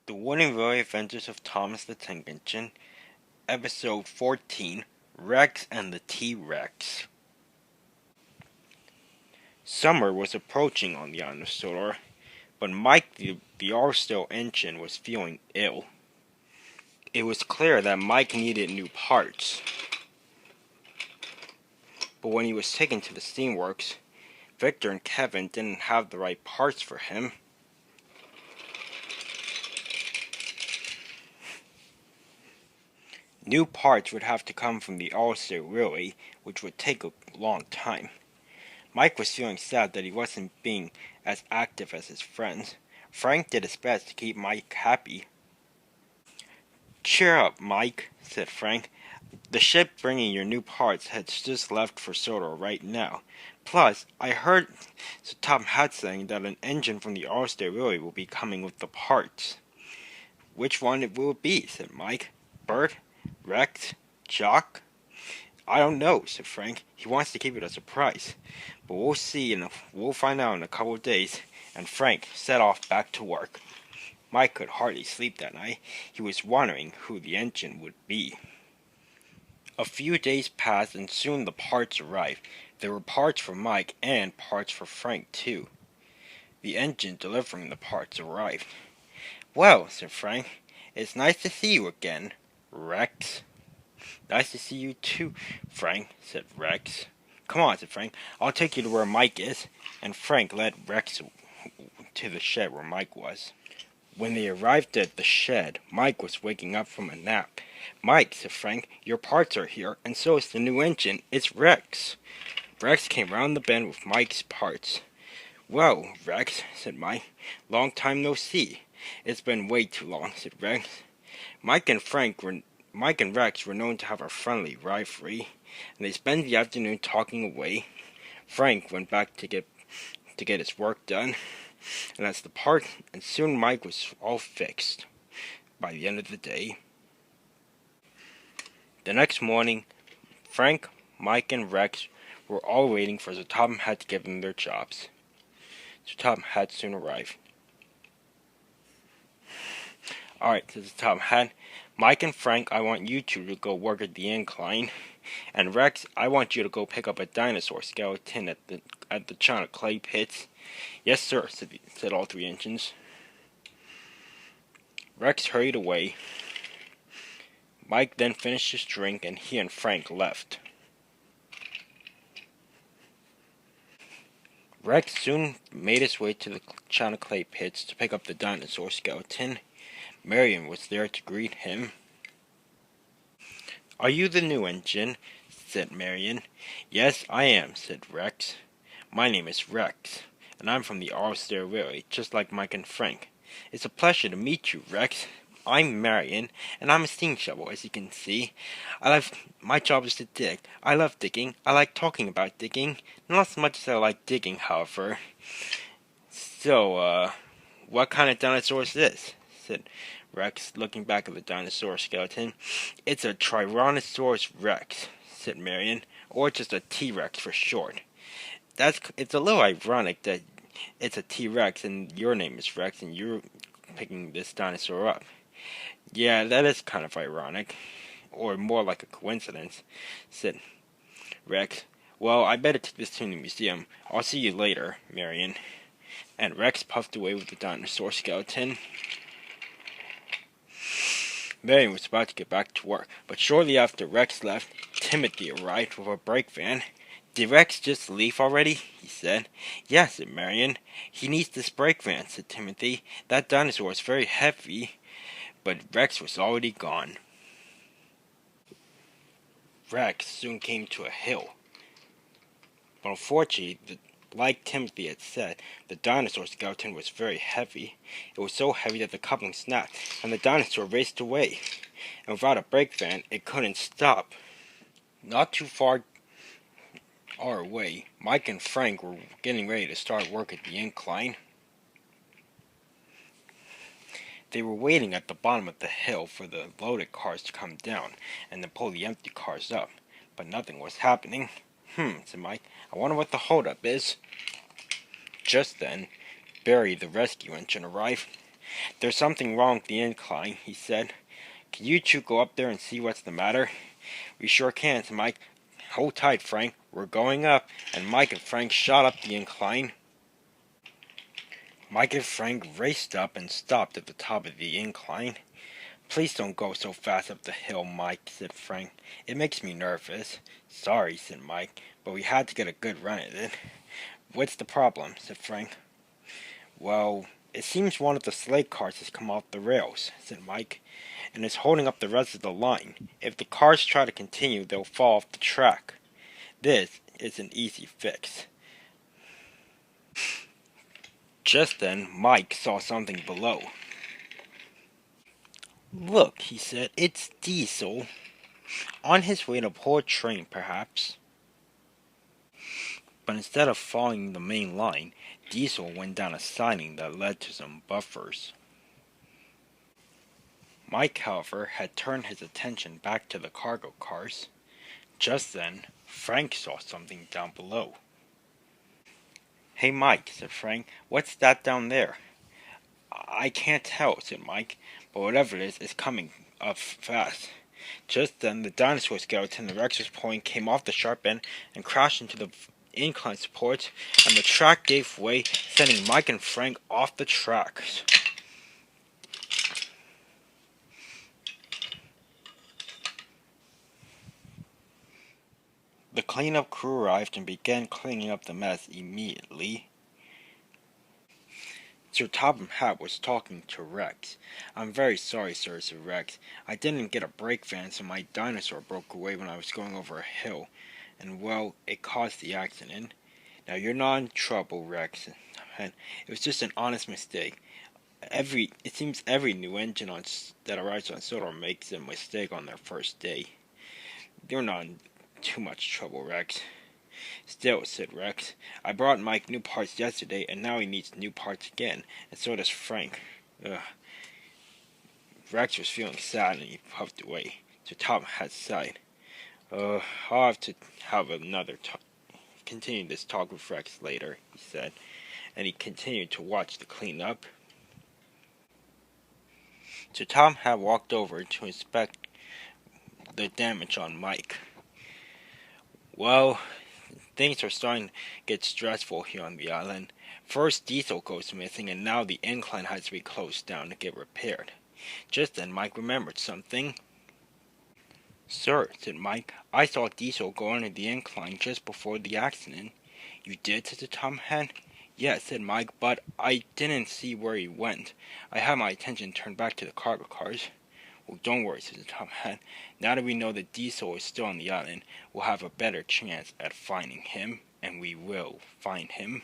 The One and Very Adventures of Thomas the Tank Engine, Episode 14, Rex and the T-Rex. Summer was approaching on the island of Solar, but Mike the Arstow engine was feeling ill. It was clear that Mike needed new parts, but when he was taken to the steamworks, Victor and Kevin didn't have the right parts for him. New parts would have to come from the Arstow Relay, which would take a long time. Mike was feeling sad that he wasn't being as active as his friends. Frank did his best to keep Mike happy. "Cheer up, Mike," said Frank. "The ship bringing your new parts has just left for Sodor right now. Plus, I heard the top hat saying that an engine from the Arstow Relay will be coming with the parts." "Which one will it be?" said Mike. "Bert? Rex? Jock?" "I don't know," said Frank. "He wants to keep it a surprise. But we'll see, and we'll find out in a couple of days." And Frank set off back to work. Mike could hardly sleep that night. He was wondering who the engine would be. A few days passed, and soon the parts arrived. There were parts for Mike and parts for Frank, too. The engine delivering the parts arrived. "Well," said Frank, "it's nice to see you again, Rex." "Nice to see you too, Frank," said Rex. "Come on," said Frank. "I'll take you to where Mike is." And Frank led Rex to the shed where Mike was. When they arrived at the shed, Mike was waking up from a nap. "Mike," said Frank, "your parts are here, and so is the new engine. It's Rex." Rex came round the bend with Mike's parts. "Well, Rex," said Mike, "long time no see." "It's been way too long," said Rex. Mike and Rex were known to have a friendly rivalry, and they spent the afternoon talking away. Frank went back to get his work done, and soon Mike was all fixed. By the end of the day, the next morning, Frank, Mike, and Rex were all waiting for the Top Hat to give them their jobs. The Top Hat soon arrived. "Alright," said the Top Hat. "Mike and Frank, I want you two to go work at the incline. And Rex, I want you to go pick up a dinosaur skeleton at the China clay pits." "Yes, sir," said all three engines. Rex hurried away. Mike then finished his drink, and he and Frank left. Rex soon made his way to the China clay pits to pick up the dinosaur skeleton. Marion was there to greet him. "Are you the new engine?" said Marion. "Yes, I am," said Rex. "My name is Rex, and I'm from the Arstow Relay, just like Mike and Frank. It's a pleasure to meet you, Rex. I'm Marion, and I'm a steam shovel, as you can see. My job is to dig. I love digging. I like talking about digging. Not as much as I like digging, however." "So, what kind of dinosaur is this?" said Rex, looking back at the dinosaur skeleton. "It's a Tyrannosaurus Rex," said Marion, "or just a T-Rex for short. It's a little ironic that it's a T-Rex and your name is Rex and you're picking this dinosaur up." "Yeah, that is kind of ironic, or more like a coincidence," said Rex. "Well, I better take this to the museum. I'll see you later, Marion." And Rex puffed away with the dinosaur skeleton. Marion was about to get back to work, but shortly after Rex left, Timothy arrived with a brake van. "Did Rex just leave already?" he said. "Yes," said Marion. "He needs this brake van," said Timothy. "That dinosaur is very heavy." But Rex was already gone. Rex soon came to a hill. But unfortunately, like Timothy had said, the dinosaur skeleton was very heavy. It was so heavy that the coupling snapped, and the dinosaur raced away. And without a brake van, it couldn't stop. Not too far away, Mike and Frank were getting ready to start work at the incline. They were waiting at the bottom of the hill for the loaded cars to come down and then pull the empty cars up, but nothing was happening. Said Mike. "I wonder what the holdup is." Just then, Barry the rescue engine arrived. "There's something wrong with the incline," he said. "Can you two go up there and see what's the matter?" "We sure can," said Mike. "Hold tight, Frank. We're going up," and Mike and Frank shot up the incline. Mike and Frank raced up and stopped at the top of the incline. "Please don't go so fast up the hill, Mike," said Frank. "It makes me nervous." "Sorry," said Mike, "but we had to get a good run at it." "What's the problem?" said Frank. "Well, it seems one of the sleigh cars has come off the rails," said Mike, "and is holding up the rest of the line. If the cars try to continue, they'll fall off the track. This is an easy fix." Just then, Mike saw something below. "Look," he said, "it's Diesel. On his way to pull a train, perhaps." But instead of following the main line, Diesel went down a siding that led to some buffers. Mike, however, had turned his attention back to the cargo cars. Just then, Frank saw something down below. "Hey, Mike," said Frank, "what's that down there?" "I can't tell," said Mike, "but whatever it is, it's coming up fast." Just then, the dinosaur skeleton the Rex was pulling came off the sharp end and crashed into the incline supports, and the track gave way, sending Mike and Frank off the tracks. The cleanup crew arrived and began cleaning up the mess immediately. Sir Topham Hatt was talking to Rex. "I'm very sorry, sir," said Rex. "I didn't get a brake van, so my dinosaur broke away when I was going over a hill, and well, it caused the accident." "Now you're not in trouble, Rex. It was just an honest mistake. It seems every new engine that arrives on Sodor makes a mistake on their first day." "You're not in too much trouble, Rex." "Still," said Rex, "I brought Mike new parts yesterday, and now he needs new parts again, and so does Frank." Ugh. Rex was feeling sad, and he puffed away. So Tom had sighed. I'll have to have another continue this talk with Rex later," he said, and he continued to watch the cleanup. So Tom had walked over to inspect the damage on Mike. "Well, things are starting to get stressful here on the island. First Diesel goes missing, and now the incline has to be closed down to get repaired." Just then Mike remembered something. "Sir," said Mike, "I saw Diesel go under the incline just before the accident." "You did?" said the Tom Hen. "Yes," said Mike, "but I didn't see where he went. I had my attention turned back to the cargo cars." "Well, don't worry," said the Tom Hen. "Now that we know that Diesel is still on the island, we'll have a better chance at finding him, and we will find him."